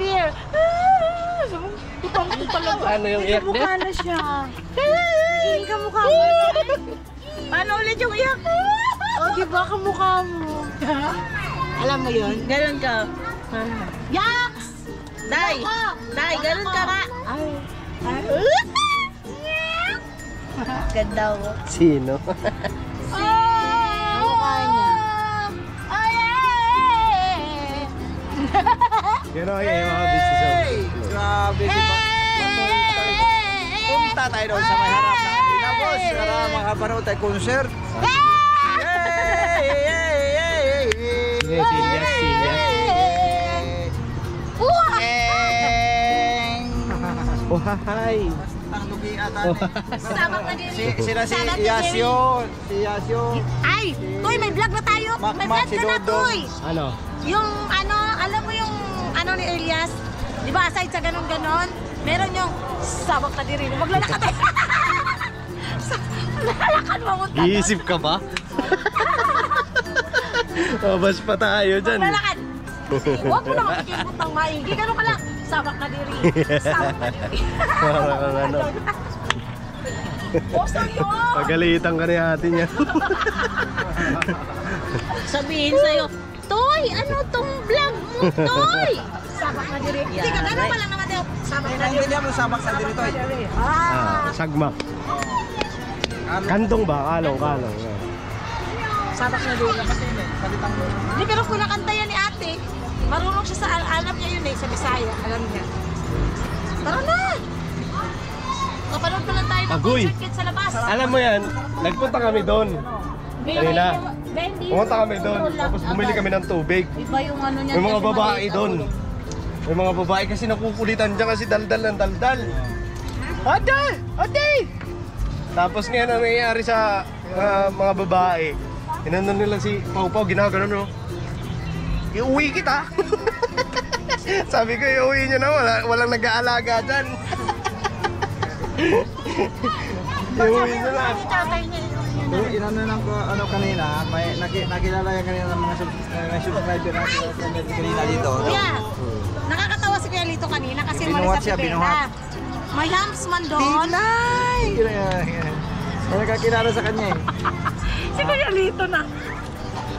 appear. Tutang talaga. Ano yung iyak niya? Kamukha na siya. Naging kamukha mo. Paano ulit yung iyak? O, diba kamukha mo? Alam mo yun? Ganon ka. Yaks! Day! Day, ganon ka ka. Ganda mo. Sino? Kamukha niya. Gano'n yung mga business. Grabe, di ba? Punta tayo doon sa may harap ng arena, boss. Para makapanood tayo concert. Why? Ang lugi ata. Sabak na din. Sila si Yasyo. Si Yasyo. Ay! Toy, may vlog na tayo. May vlog si ka na, Dodo. Toy. Ano? Yung ano, alam mo yung ano ni Elias? Di ba aside sa ganon-ganon, meron yung sabak na din. Maglalakad tayo. Maglalakad mo mo. Iisip ka ba? Mabas pa tayo dyan. Maglalakad. Huwag mo na makikipot ng maigi. Gano'n ka lang. Sabak na diri. Sabak na diri. Para kang ano. O, sa'yo. Pagalitan ka ni ate niya. Sabihin sa'yo, Toy, ano tong vlog mo, Toy? Sabak na diri. Hindi ka gano'n pa lang naman tayo. Sabak na Ang diri. ganyan mo sabak sa dito. Sagmak. Kantong ba? Kalong. Sabak na diri. Hindi, pero kung nakanta yan ni ate, marunong siya sa alam niya yun sa Bisaya. Alam niya. Tara na! Kapanood ko lang tayo ng Agoy. concert kit sa labas. Alam mo yan, nagpunta kami doon. Kanina. Pumunta kami doon, tapos bumili kami ng tubig. Iba yung ano niya. May mga babae doon. May mga babae kasi nakukulitan dyan kasi daldal ng daldal. Ate! Ate! Tapos ngayon ang nangyayari sa mga babae, inanon nila si Pau Pau, ginaganon no. Iuwi kita! Sabi ko, iuwi nyo na, walang nag-aalaga dyan. Iuwi nyo na. Inano lang ko ano kanina, may nakilala yan kanina ng mga subscriber natin kanina dito. Yeah. Nakakatawa si Kuya Lito kanina kasi Binuhat umalis siya, sa binuhat. Pipeta. May hams man doon. Tilay! May nakakilala sa kanya eh. Si Kuya Lito na.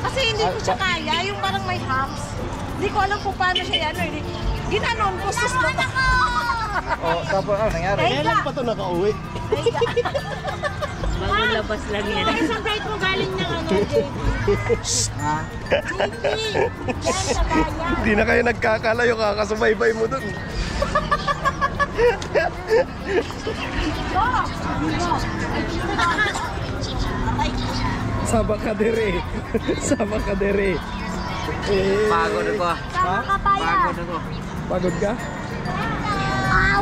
Kasi hindi ko siya kaya, yung parang may hams. Hindi ko alam kung paano siya yan. Ginanon ko, suslot ako. Oh, tapos ano nangyari? Kailan pa ito nakauwi? Bagong labas lang yan. Isang flight mo galing ng ano, JP. Ha? JP! Yan sa bayan. Hindi na kayo nagkakalayo, kakasubaybay mo dun. Sabak ka dire. Sabak ka dire. Pagod ako. Sama ka pa yan. Pagod ako. Pagod ka?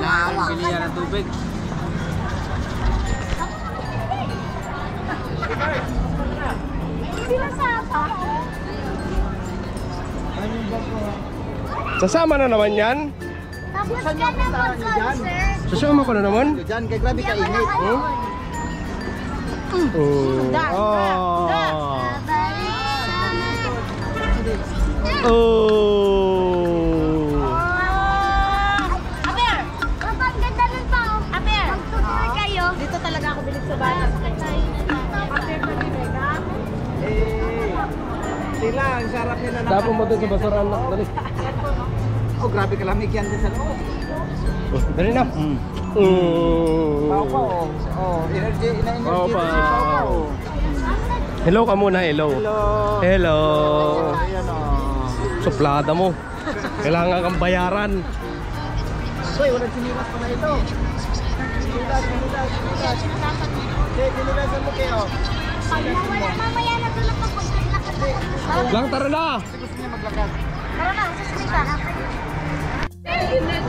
Nakabili yan ng tubig. Hindi na sapa. Sasama na naman yan? Tapos ka na mag-concert. Sasama ko na naman? Diyan, kay grabe ka init. Oh. Oh. Aber! Kapag ganda nun pa, Aber! Magtutur kayo. Dito talaga ako bilig sa bahay. Aber pa din Sila, ang sarap nila na. Tapos mo doon sa basuran na. Dali. Oh, grabe kalamig yan din sa loob. Dali na. Pau Pau. Oh, energy, ina-energy Pau si Pau. Pau Pau. Hello ka muna, hello. Hello. Hello. Ayan o. Suplada mo. Kailangan kang bayaran. Uy, walang sinilas pa na ito. Sinilas. Sinilasan mo kayo. Mamaya na tulog ka pag Lang, tara na. Gusto niya maglakad. Tara na, susunod ka.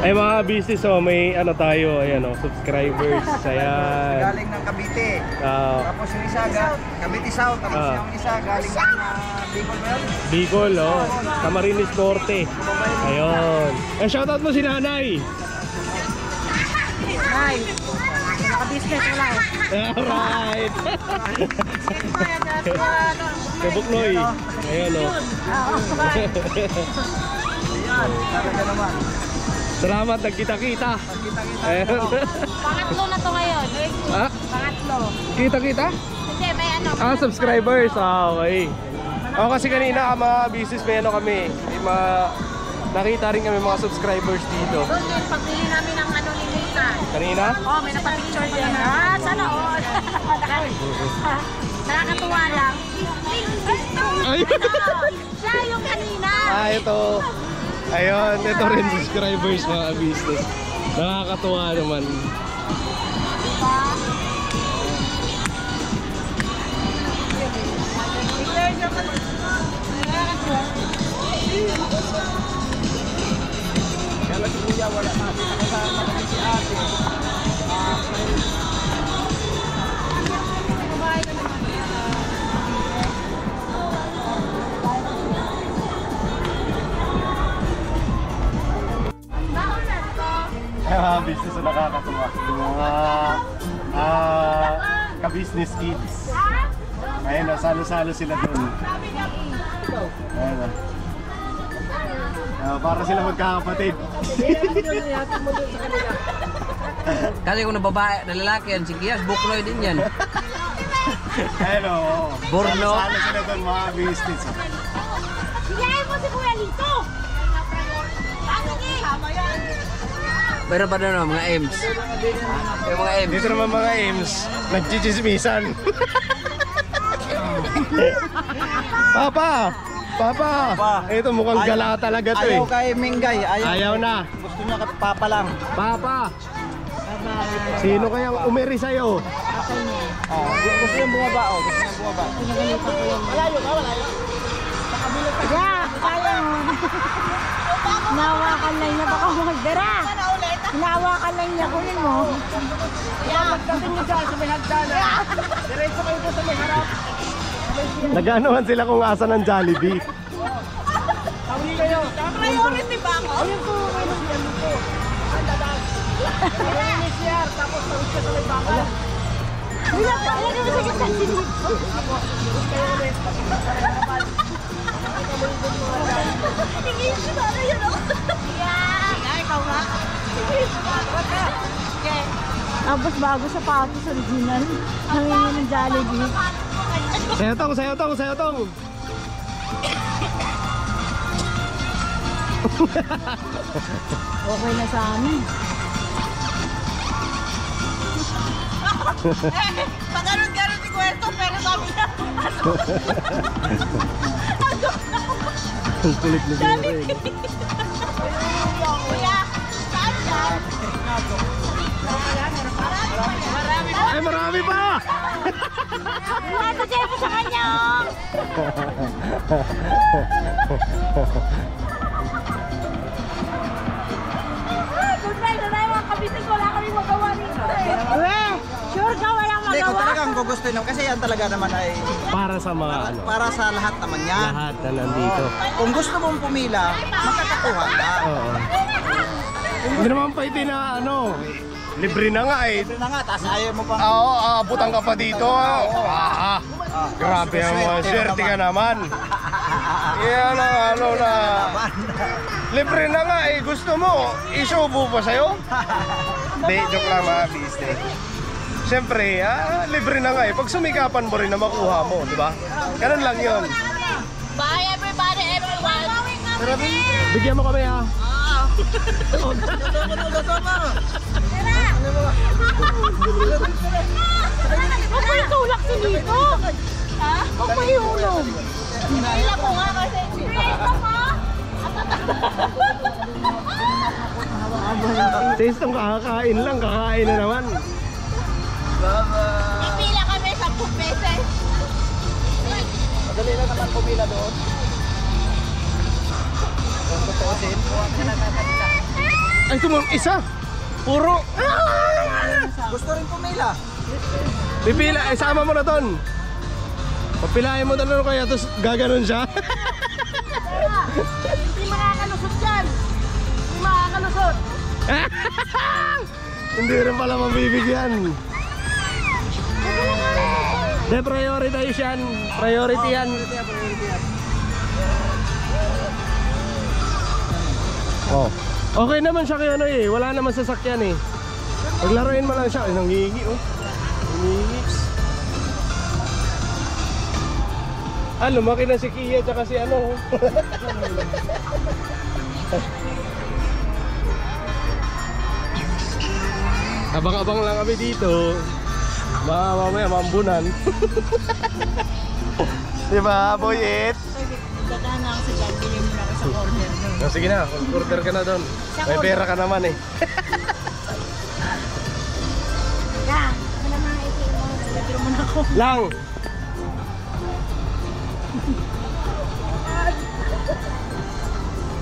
Ay mga business, oh, may ano tayo, ayan oh, subscribers. Ayan. Galing ng Cavite. Ah, Tapos yung isa, Cavite South. Tapos yung isa, galing ng Bicol ba yun? Bicol, oh. Camarines Norte. Ayun. Eh, shoutout mo si Nanay. Hi. Naka-business mo lang. Alright. Kabukloy. Ayan oh. Ayan, talaga naman. Salamat, nagkita-kita. Kita-kita. Pangatlo na to ngayon. Ha? Pangatlo. Kita-kita? Hindi, may ano. Subscribers. Okay. Ako kasi kanina mga business may ano kami. Nakita rin kami mga subscribers dito. Doon din, pagpili namin ng ano ni Lisa. Kanina? Oh, may napapicture din. Sana all. Nakakatuwa lang. Ay. Siya yung kanina. Ito. Ayun, ito rin subscribers mga business. Nakakatuwa naman. Kaya si Kuya wala natin nakasama kami si ate. Mga business na nakakatuwa. Yung mga ka-business kids. Ayun na, salo-salo sila doon. Ayun na. Para sila magkakapatid. Kasi kung na babae, na lalaki yan, si Kias, bukloy din yan. Ayun o. Borno. Salo sila doon mga business. Siyahin mo si Kuya Lito. Pero pa doon, mga M's. Yung mga M's. Dito naman mga M's, nagchichismisan. Papa! Papa! Ito mukhang gala talaga to eh. Ayaw kay Mingay. Ayaw na. Gusto niya kay Papa lang. Papa! Sino kayang umiri sa'yo? Gusto niyang bumaba. Gusto niyang bumaba. Yeah, kaya mo. Nawakan lang niya baka magdara. Nawakan lang niya kunin mo. Pagdating niyo dyan sa may hagdanan. Diretso kayo doon sa may harap. Nag-anohan sila kung asa ng Jollibee. Tawin kayo. Priority ba ako? Ayun po, may nandiyan po. Ang dadag. May CR, tapos tawid ka sa may bakal. Wala pa, wala ka sa gitna sinip. Tingin siya na ano yun o? Yeah, ikaw nga. Tapos bago sapatos original. Nangingin ng Jollibee. Sayo tong, sayo tong, sayo tong. Okay na sa amin. Pagano'n-ganon si Kwento, pero sabi niya, Ang kulit na sila rin. Kuya, saan yan? Ay, marami pa! Ano siya mo sa kanya? Good night, nanay mga kabisig, wala kami magawa nito eh. Sure ka walang Hindi, kung magawa? talagang gugustuhin mo, kasi yan talaga naman ay Para sa mga ano, para sa lahat naman yan. lahat na nandito. Kung gusto mong pumila, makakakuha ka. Oo. Hindi naman pa na ano, libre na nga eh. Ito na nga, taas ayaw mo pa. Oo, aabutan ka pa dito. Grabe ang mga swerte ka naman. Yan ang ano na. Libre na nga eh. Gusto mo, isubo pa sa'yo? Hindi, joke lang mga business. Siyempre, libre na nga eh. Pag sumikapan mo rin na makuha mo, di ba? Ganun lang yun. Bye everybody, everyone. Bigyan mo kami ha. Huwag mo itulak si Lito. Ha? Huwag mo ihulog. Hila ko nga kasi. Lito mo? Since itong kakakain lang, kakain na naman. Pipila kami 10 pesos. Madali lang naman pumila doon. Kung tutusin, Ay, ito mo, isa. Puro. gusto rin pumila. Pipila, isama mo na ton. Papilahin mo doon kaya, tapos gaganon siya. Hindi makakalusot yan. Hindi makakalusot. Hindi rin pala mabibigyan. De, prioritize yan. Priority yan. Oh. Okay naman siya kay ano eh, wala naman sasakyan eh. Paglaruin mo lang siya, ay nangihingi oh. Nangihingi. Ah, lumaki na si Kia tsaka si ano. Abang-abang lang kami dito. Mamaya mambunan. Diba, Boyet? Dadaan na ako sa dyan, bilhin mo na ako sa order doon. Oh, sige na, order ka na doon. May pera ka naman eh. Lang, wala mga itin mo. Lagyan mo na ako. Lang!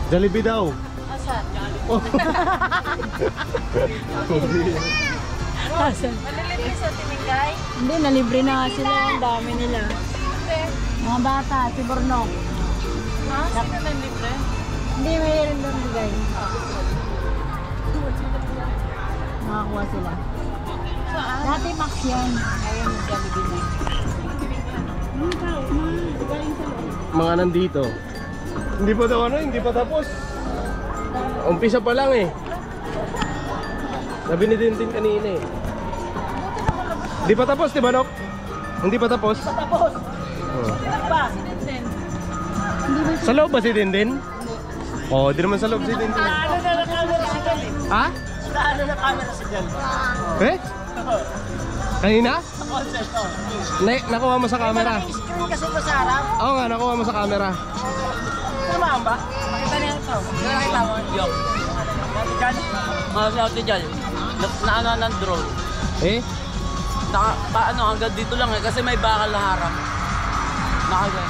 Jollibee daw. Asan? Oh. Asan? Malilibre sa tinigay. Hindi, nalibre na nga sila. Ang dami nila. Mga bata, si Borno. Ha? Sino na libre? Hindi, mayroon doon bigay. Nakakuha sila. Saan? Dati Max yan. Ngayon, Jollibee na. Mga nandito. Hindi pa daw ano, hindi pa tapos. Umpisa pa lang eh. Sabi ni Dintin kanina eh. Hindi pa tapos, di ba, Nok? Hindi pa tapos? Tapos. Oh. Ba? Si Dintin. Sa loob ba si Dintin? Oo, di naman sa loob si Dintin. Ano na na camera si Jan? Ha? Ano na camera si Jan? Eh? Kanina? Sa concert, oh. Nakuha mo sa camera? Screen kasi ko sa harap. Oo nga, nakuha mo sa camera. Tumaan ba? Makita niya ito. Nakita mo? Yung. Jan? Mga sa dyan. Naano ng drone. Eh? Paano hanggang dito lang eh kasi may bakal na harap. Nakagay.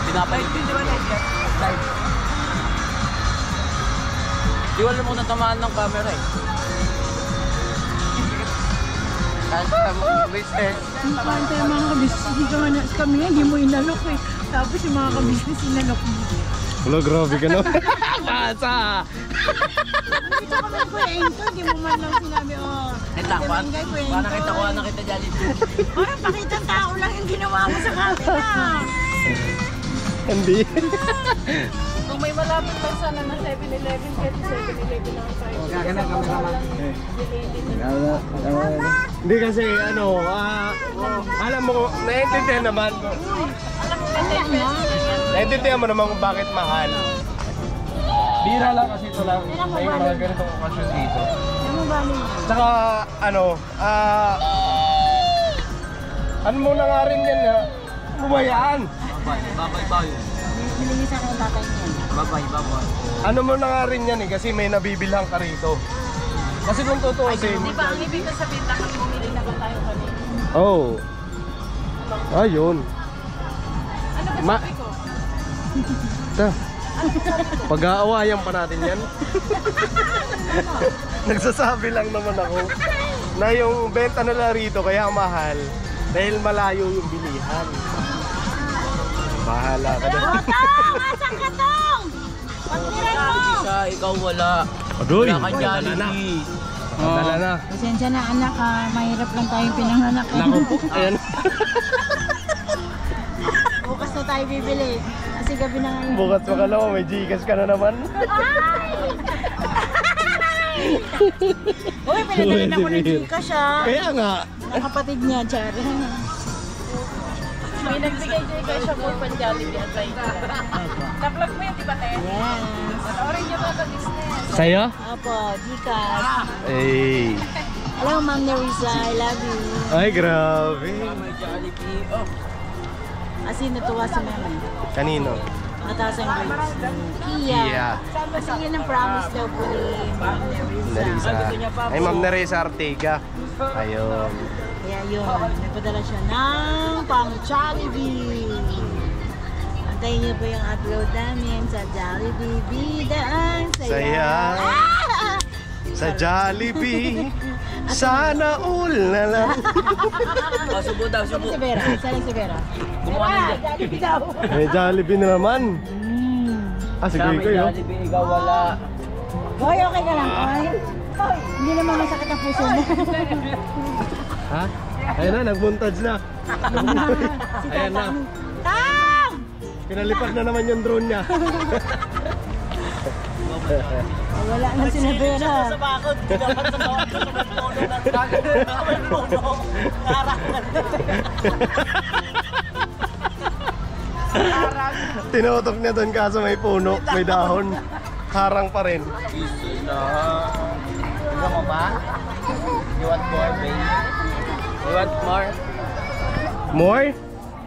Pinapalit. Di ba na Jan? Live. Di wala mo natamaan ng camera eh. Kaya mo business. Ang kanta yung mga kabisnes. Hindi ka nga kami yan, hindi mo inalok eh. Tapos yung mga kabisnes inalok mo. Wala, grabe ka no? Basa! Dito kami kwento, hindi mo man lang sinabi, oh. Kita ko. Paano nakita dyan ito. Parang pakitang tao lang yung ginawa mo sa camera. Hindi. Kung may malapit lang sana na 7-Eleven, kahit 7-Eleven lang tayo. Kaya kami naman. Hindi kasi ano, alam mo, naiintindihan naman. Naiintindihan mo naman kung bakit mahal. Bira lang kasi ito lang. May mga ganitong okasyon dito. Ano mo ba niya? Tsaka ano mo na nga rin yan ha? Bumayaan. Babay. Nilingi sa akin tatay niya. Babay. Ano mo na nga rin yan eh, kasi may nabibilhan ka rito. Kasi kung tutuusin. Di ba, ang ibig na sabihin na kung bumili na ba tayo kanina? Oh. Ayun. Ano ba Ma- sabi ko? Pag-aawayan pa natin yan. Nagsasabi lang naman ako na yung benta nila rito kaya mahal dahil malayo yung bilihan. Bahala ka dyan. Tong! Asan ka, Tong? Pagkiran mo! Isa, ikaw wala. Adoy, Wala kang dala na. Jollibee. Dala na. Pasensya na anak ha, mahirap lang tayong pinanganak. Naku po, ayan. Bukas na tayo bibili. Kasi gabi na ngayon. Bukas makalawa, may Gcash ka na naman. Uy, pinadala ko ng Gcash ha. Kaya nga. Ang kapatid niya, Char. May nagbigay kayo siya for pan-Jollibee at tayo. Na-vlog mo yun, di ba, Te? Yes. Panoorin niyo mga ka-business. Sa'yo? Opo, Gcash. Ay. Hello, Ma'am Nerissa. I love you. Ay, grabe. May Jollibee. Oh. Kasi natuwa si Meme. Kanino? Mataas ang grades. Kia. Kasi yun ang promise daw po ni Ma'am Nerissa. Nerissa. Ay, Ma'am Nerissa Artiga. Ayun. Kaya yun, nagpadala siya ng pang Jollibee. Antayin niyo po yung upload namin sa Jollibee. Bida ang saya. Saya. Ah! Sa Jollibee. Sana all na lang. Oh, subo daw, Saan subo. si Vera? Saan si Vera? Gumawa ng Vera, Jollibee daw. May Jollibee na naman. Ah, si Siya Goy may Goy, oh. Jollibee, ikaw wala. Hoy, okay ka lang, Hoy? Hindi naman masakit ang puso mo. Ha? Ayun na, nag-montage na. Si Ayan na. Tatang. Tang! Pinalipad na naman yung drone niya. Wala na si Navera. Sa bakod, dapat sa bawat sa may puno na may puno. Tinutok niya doon kaso may puno, may dahon. Harang pa rin. Gusto mo ba? You want more, babe? You want more? More?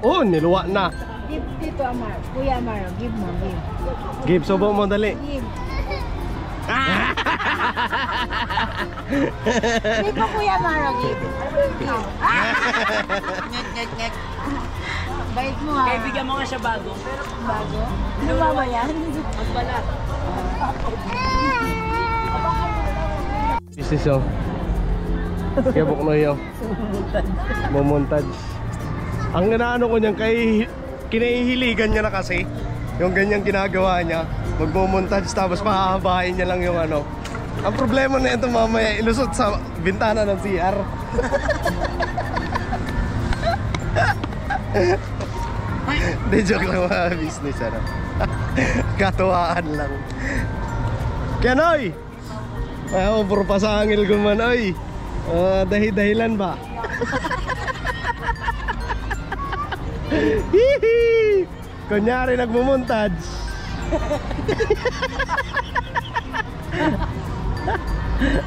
Oh, niluwa na. Give dito, Amar. Kuya Amar, give mo, give. Give, subo mo dali. Give. Give mo, Kuya Amar, give. Give. Ngek. Bait mo, ha? Kaya bigyan mo nga siya bago. Bago? Ano ba ba yan? Magbalat. Business oh. Kaya bukno yun. Mumontage. Ang inaano ko niyan kay kinahihiligan niya na kasi yung ganyang ginagawa niya. Magmumontage tapos pahahabain niya lang yung ano. Ang problema na ito mamaya ilusot sa bintana ng CR. Hindi, joke lang mga business ano. Katuwaan lang. Kaya noy! Ay, puro pasangil ko man oy. Dahilan ba? Hihi! Kunyari nagmumontage.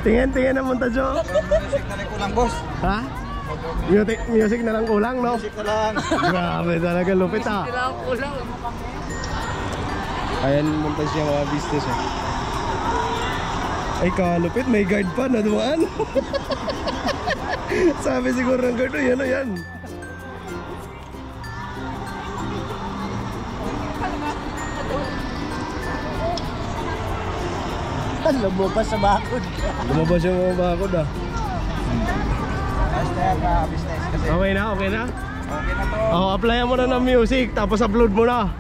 Tingin ang montage oh. Music na rin kulang, boss. Ha? Music na lang kulang, no? Music na lang. Grabe talaga, lupit ha. Ayan, montage niya mga business eh. Ay kalupit, may guard pa na dumaan. Sabi siguro ng guard, yan o yan. Lumabas sa bakod. Lumabas yung mga bakod ah. Ayos na yan, business. Kasi Okay na, okay na? okay na to. Oh, applyan mo na ng music, tapos upload mo na.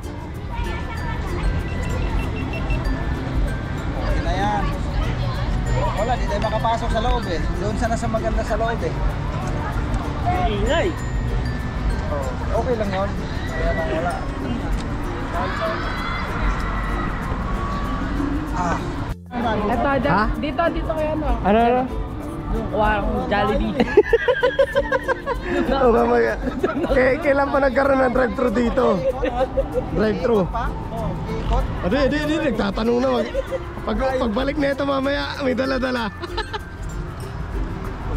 Okay na yan. Wala, di tayo makapasok sa loob eh. Doon sana sa maganda sa loob eh. Ingay. Okay lang yun. Kaya lang wala. Ito, dito kaya no? Ano? Yung kuwarang Jollibee. Oh, mamaya. Kailan pa nagkaroon ng drive-thru dito? Drive-thru. Ikot. Hindi, nagtatanong na. Pagbalik na ito mamaya, may dala-dala.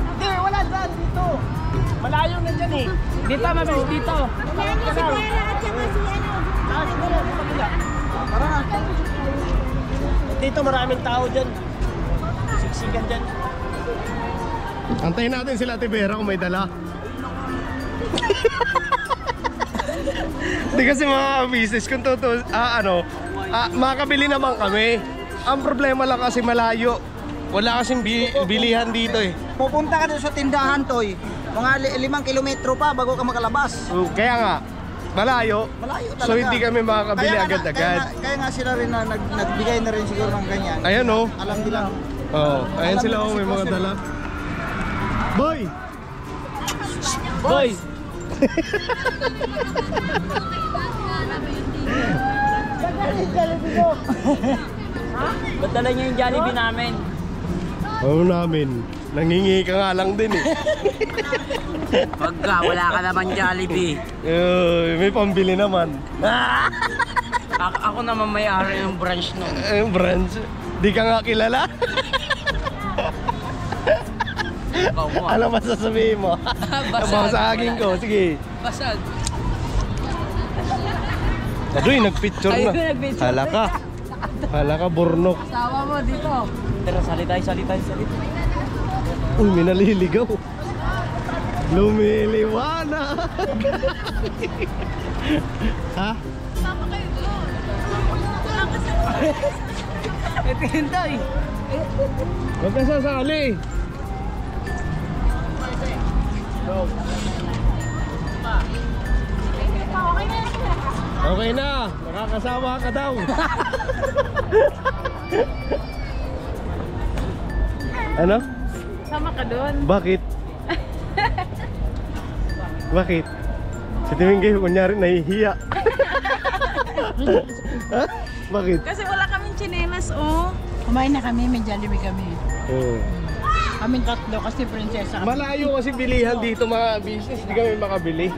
Hindi, wala dyan dito. Malayo na dyan eh. Dito, mabis dito. Tara na. Dito maraming tao dyan. Siksikan dyan. Antayin natin sila Ate Vera kung may dala. Hindi kasi mga business kung makakabili naman kami. Ang problema lang kasi malayo. Wala kasing bilihan dito eh. Pupunta ka doon sa tindahan, Toy. Mga 5 kilometro pa bago ka makalabas. So, kaya nga, malayo. Malayo talaga. So hindi kami makakabili agad-agad. Kaya nga sila rin na nagbigay na rin siguro ng ganyan. Ayan oh. Alam nila. Oh, ayan sila oh, may mga dala. Boy! Boy! Ba't dala niyo yung Jollibee namin? Oo namin. Nangingi ka nga lang din eh. Pagka wala ka naman Jollibee. May pambili naman. Ako naman may-ari ng branch nun. Branch. Di ka nga kilala. Ikaw mo. Ano masasabihin mo? Basag. Sa akin ko. Sige. Basag. Adoy, nagpicture na. Hala ka, burnok. Asawa mo dito. Tara, salitay. Uy, may naliligaw. Lumiliwanag. Ha? Sama kayo doon. Ito hinday. Huwag ka sasali. Okay na, nakakasawa ka daw. Ano? Sama ka doon. Bakit? Bakit? Si Timingay, kunyari nahihiya. Ha? Bakit? Kasi wala kaming chinelas, oh. Kumain na kami, may Jollibee kami. Oo. Kaming tatlo kasi prinsesa kami. Malayo kasi bilihan dito mga business, di kami makabili.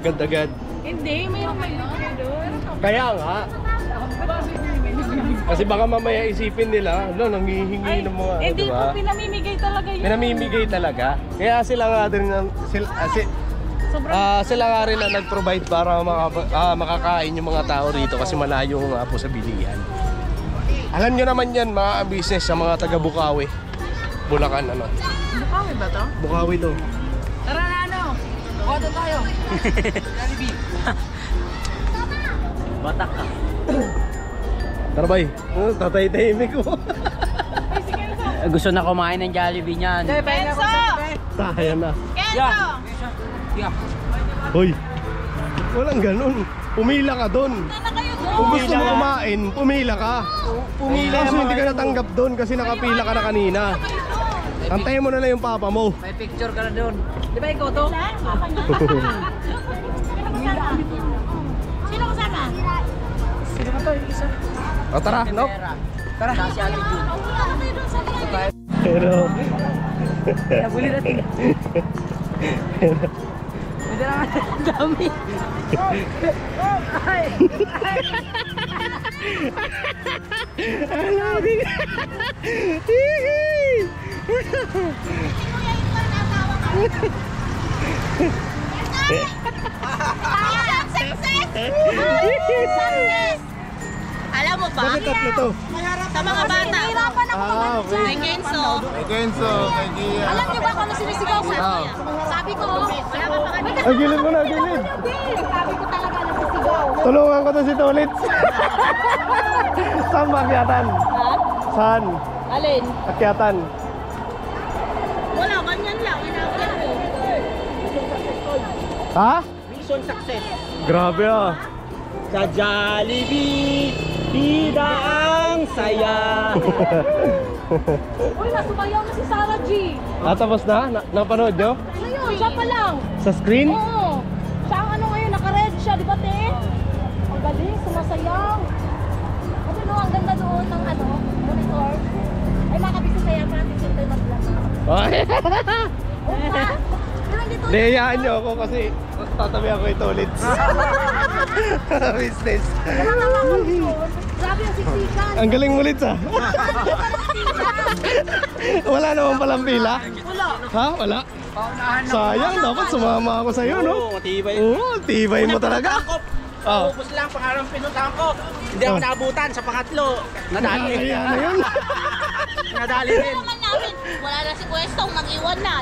Gad-agad. Hindi, mayroong may libre doon. Kaya nga. Kasi baka mamaya isipin nila, no, nanghihingi ng mga, Hindi diba? po, pinamimigay talaga yun. Pinamimigay talaga. Kaya sila nga din, sila nga rin na nag-provide para makakain yung mga tao rito kasi malayo nga po sa bilihan. Alam nyo naman yan mga business sa mga taga Bukawi. Bulacan, ano? Bukawi ba to? Bukawi to. Tara na, ano? Order tayo. Batak ka. Tara bay, tatay-tahimik ko. Gusto na kumain ng Jollibee niyan. Kenzo! Sayang na. Kenzo! Yeah. Hoy, walang ganun. Pumila ka doon. Na kayo doon. Kung gusto mo kumain, pumila ka. Pumila kaso hindi ka natanggap doon kasi nakapila ka na kanina. Antayin mo na lang yung papa mo. May picture ka na doon. Di ba ikaw to? Sino kasama? Sino ka to? Isa. O tara, no? Tara. Si Ate June. Pero, Nabuli natin. Hindi naman ang dami. Alam mo ba? bakit tatlo to? Sa mga bata. Nahirapan ako Okay. kay Kenzo. Kay Kenzo, kay Gia. Alam niyo ba kung ano sinisigaw sa niya? Sabi ko, wala ka pa Ay, gilid mo na, gilid. Sabi ko talaga nagsisigaw. Tulungan ko to si Tolits. Saan ba akyatan? Ha? Saan? Alin? Akyatan. Wala, ganyan lang. Inakyat ko. Ha? Mission success. Grabe ah. Sa Jollibee, bida ang saya. Uy, nasumayaw na si Sarah G. Tapos na? Napanood nyo? Ngayon, siya pa lang. Sa screen? Oo. Siya ang ano ngayon, naka-red siya, di ba te? Ang galing, sumasayaw. Ano no, ang ganda doon ng ano, monitor. Ay, makabisi saya pa natin sila tayo mag-vlog. Ay. Oo ba? Pero hindi to. Nahihiyaan nyo ako kasi tatabi ako ito ulit. Business. Grabe ang siksikan. Ang galing mo ulit ah. Wala naman palang pila? Wala. Ha? Wala? Sayang, dapat sumama ako sa'yo, no? Oo, tibay. Oo, tibay mo talaga. Oh. Ubus lang pangarang pinuntahan ko. Hindi ako naabutan sa pangatlo. Nadali. Kaya na yun. Nadali din. Naman namin, wala na si Cuestong, nag-iwan na.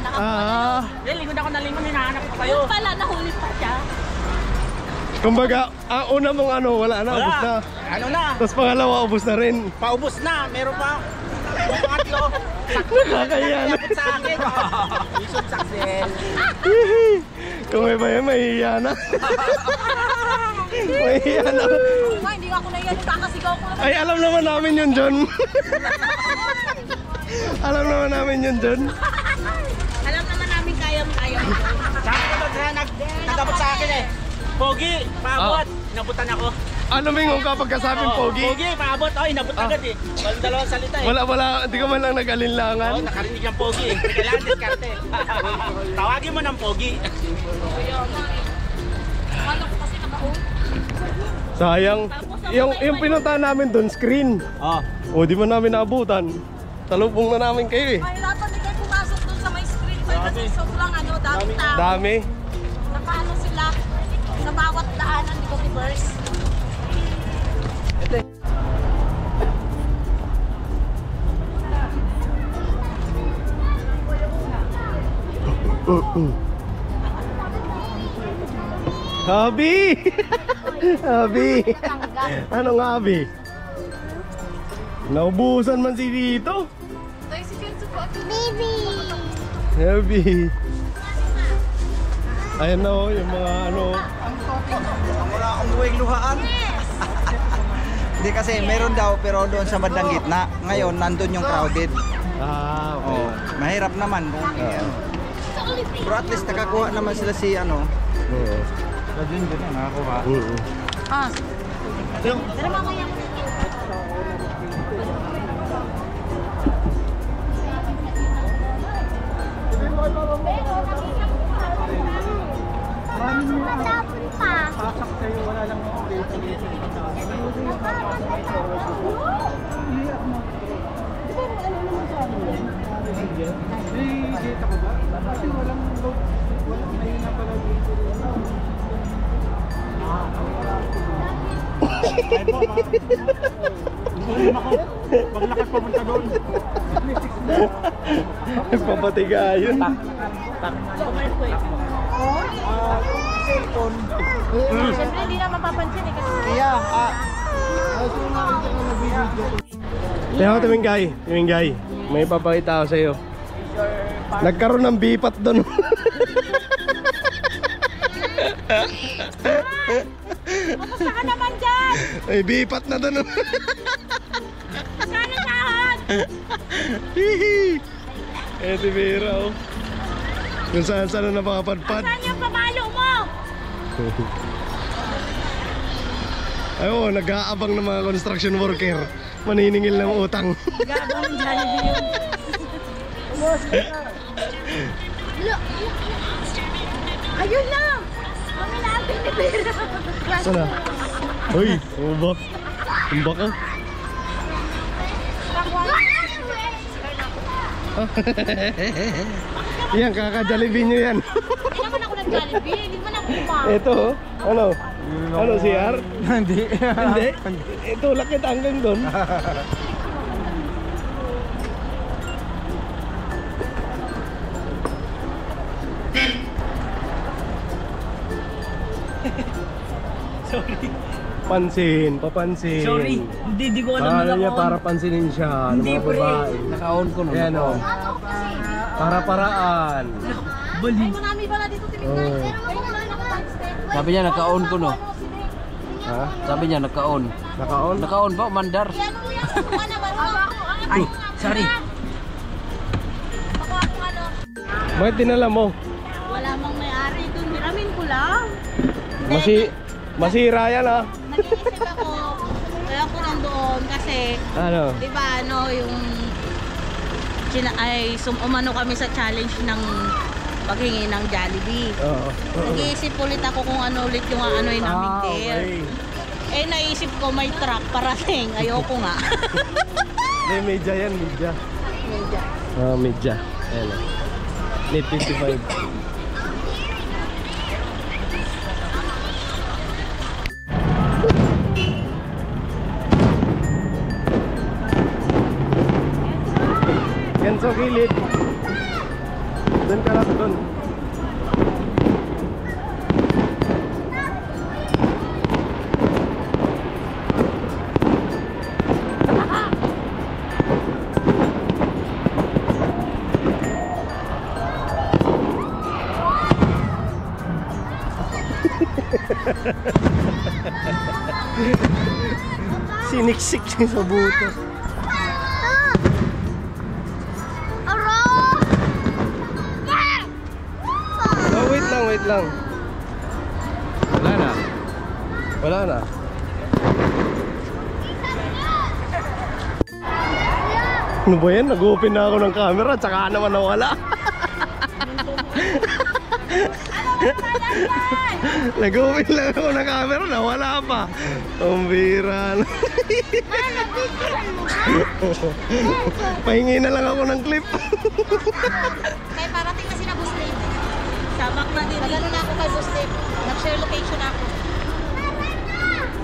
Lingon ako na lingon, hinahanap ko kayo. Yun pala, nahuli pa siya. Kumbaga, ang una mong ano, wala na, ubus na. Ano na? Tapos pangalawa, ubus na rin. Paubos na. Meron pa. Yung pangatlo. Nakakaya na. Yapit sa akin. Mission success. Kung may bayan, mahihiya na. Mahihiya na. Hindi ako na yan, kakasigaw ko na. Ay, alam naman namin yun, John. Alam naman namin yun, John. Alam naman namin kaya mo. Sabi ko doon, nagabot sa akin eh. Pogi, paabot. Inabutan ako. Ano Ming, kung kapag kasabing pogi? Pogi, paabot. Oh, inabot agad eh. Walang dalawang salita eh. Wala, hindi ka man lang nag-alinlangan. Oo, nakarinig ng pogi. Kailangan diskarte. Tawagin mo ng pogi. Ano ko kasi naka-on? Sayang. Yung pinuntahan namin doon, screen. O, di man namin naabutan. Talubong na namin kayo eh. Ay, dapat hindi kayo pumasok doon sa may screen pa kasi sobrang ano, daming tao. Dami. Nakaano sila sa bawat daanan, di ba, reverse? Habi! Habi! Anong habi? Naubusan man si dito. Baby! Habi! Ayan na oh, yung mga ano. Wala akong buwing luhaan. Hindi kasi meron daw pero doon sa bandang gitna. Ngayon nandun yung crowded. Okay. Oh, mahirap naman. Pero at least nakakuha naman sila si ano. Oo. Doon din nakakuha. Oo. Ah. Pero mamaya mo. Matapon pa. Pasak sa'yo, wala lang ako dito. May data ko ba? Kasi walang load. Walang mahina pala dito. Ay po, maglakad papunta doon. Papatigayo. Cellphone. Siyempre, hindi na mapapansin eh. Kasi Kaya, Kaya ako Tumingay, may papakita ako sa'yo. Nagkaroon ng bipat doon. kamusta ka naman dyan? May bipat na doon. Sana sahod! Hihi. Eh, Tibira, oh. Kung saan na napapadpad. Saan yung pamalo mo? Ay, oh, nag-aabang ng mga construction worker. Maniningil ng utang. Gagawin ng Jollibee yun. Ayun na! Kami na ang pinipira. Sana? Uy, umbak. Umbak ka. Yan, kaka-Jollibee nyo yan. Hindi naman ako nag-Jollibee. Hindi naman ako kumakain. Ito, oh. Ano? Ano, CR? Hindi. Hindi. Ito, lakit hanggang doon. Papansin. Sorry, hindi ko alam Para na niya, ako. para pansinin siya ng Hindi, mga pre. babae. naka-on ko nun. Ayan, oh. Para-paraan. Bali. Marami pala dito tinignan. Oo. Pero wala na naka-step. Sabi niya, naka-on ko, no? Ha? Sabi niya, naka-on. Naka-on? Naka-on pa, mandar. Yan mo yan. Ako na ba? Ay, sorry. Ako ano. Bakit dinala mo? Wala mang may-ari dun. Hiramin ko lang. Masira yan, ha? Nag-iisip ako. Kaya ako nandoon kasi Ano? di ba ano yung umano kami sa challenge ng paghingi ng Jollibee. Oo. Nag-iisip ulit ako kung ano ulit yung ano'y namin there. Eh naisip ko may truck parating. Ayoko nga. Hindi, media yan, media. Medyo. Media. Ayan, oh. Net 55. Yan sa gilid. Doon ka lang, doon. Siniksik niya sa buto. Oh, wait lang. Wala na. Ano ba yan? Nag-open na ako ng camera, tsaka naman nawala. Nag-open lang ako ng camera, nawala pa. Ang bira. Pahingi na lang ako ng clip. Kaya parating kasi na bus late. Sabak na din. Nagano na ako kay bus late. Nag-share location ako.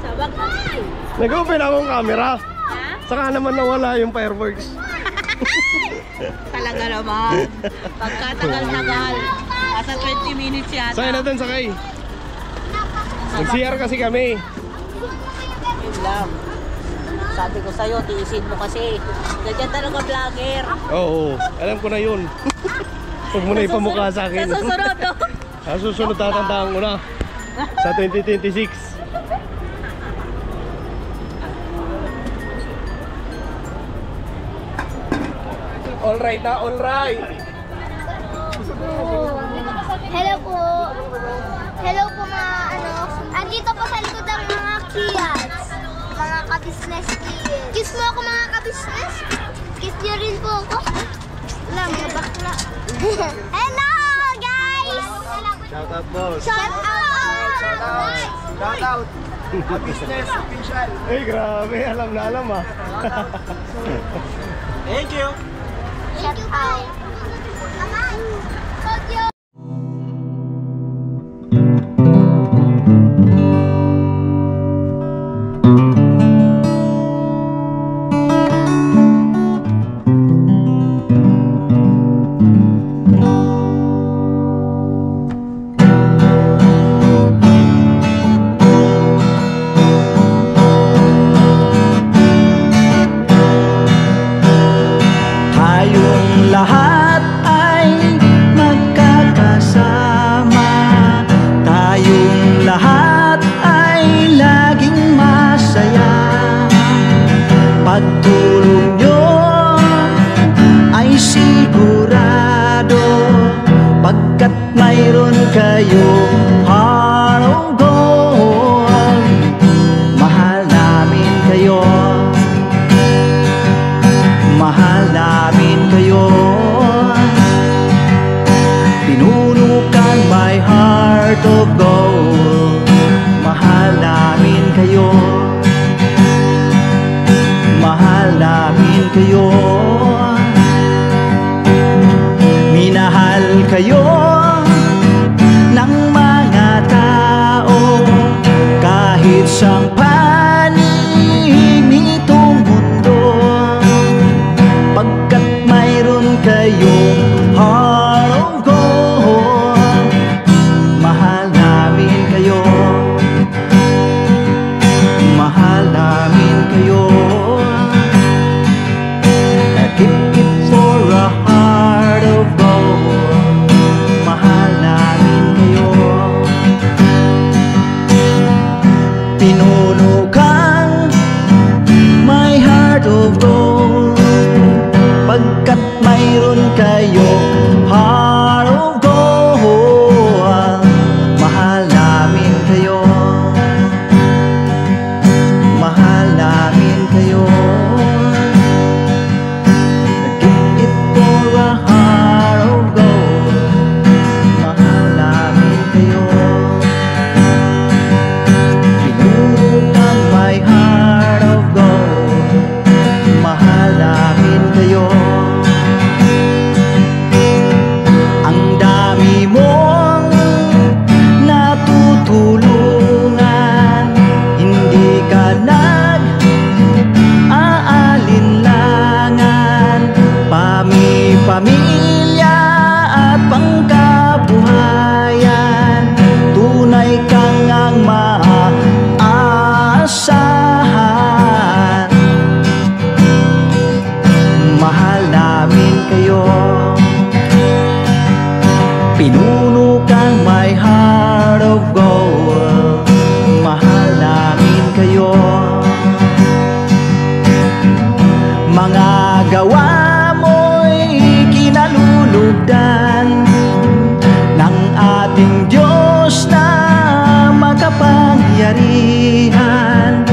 Sabak na din. Nag-open akong camera. Ha? Saka naman nawala yung fireworks. Talaga naman. Pagkatagal-tagal. Asa 20 minutes yata. Sakay natin, sakay. Nag-CR kasi kami. Yun lang. Sabi ko sa'yo, tiisin mo kasi. Ganyan talaga vlogger. Oo, alam ko na yun. Huwag mo na ipamukha sa akin. Sa susunod, no? Sa susunod, tatandaan ko na. Sa 2026. Alright na, alright. Hello po. Hello po mga ano. Andito po sa likod ng mga kids. Mga ka-business kids. Kiss mo ako mga ka-business. Kiss niyo rin po ako. Wala, mga bakla. Hello, guys! Shout out, boss. Shout out! Shout out. Business official. Eh, grabe. Alam na alam ah. Thank you. Shout out! Thank you! Tayong lahat ay magkakasama. Tayong lahat ay laging masaya. Pagtulong nyo ay sigurado, pagkat mayroon kayong heart of gold. Mahal namin kayo, mahal namin kayo. Pinuno kang my heart of gold. Mahal namin kayo, mahal namin kayo. Minahal kayo ng mga tao, kahit sang panig nitong mundo, pagkat mayroon kayong heart of gold. Mahal namin kayo, mahal namin kayo. I give it for a heart of gold. Mahal namin kayo. Pinuno kang my heart of gold, pagkat mayroon kayong heart of gold. Mahal namin kayo, mahal namin kayo. Give it for a heart of gold. Mahal namin kayo. Pinuno kang my heart of gold. Mahal namin kayo. Ang dami mong natutulungan, hindi ka nag-aalinlangan. Pamilya at pangkabuhayan, tunay kang ang maaasahan. Mahal namin kayo. Pinuno kang my heart of gold. Mahal namin kayo. Mga gawa mo'y kinalulugdan ng ating Diyos na makapangyarihan.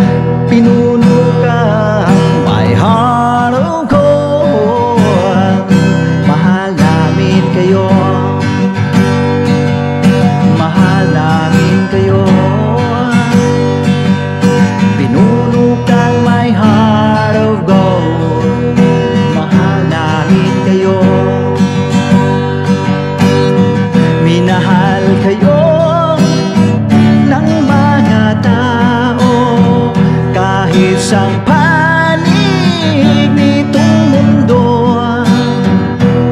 Pinuno kang my heart of gold. Mahal namin kayo, mahal namin kayo. Pinuno kang my heart of gold. Mahal namin kayo. Minahal kayo ng mga tao, kahit sang panig nitong mundo,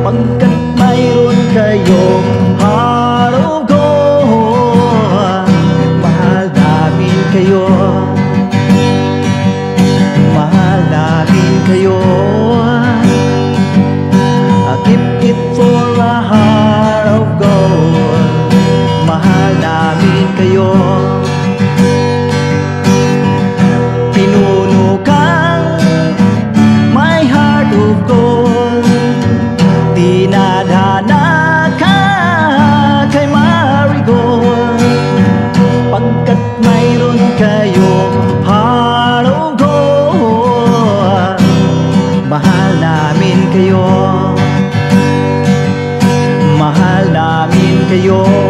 pagkat mayroon kayong heart of gold. Mahal namin kayo, mahal namin kayo. I keep it for a heart of gold. Mahal sa'yo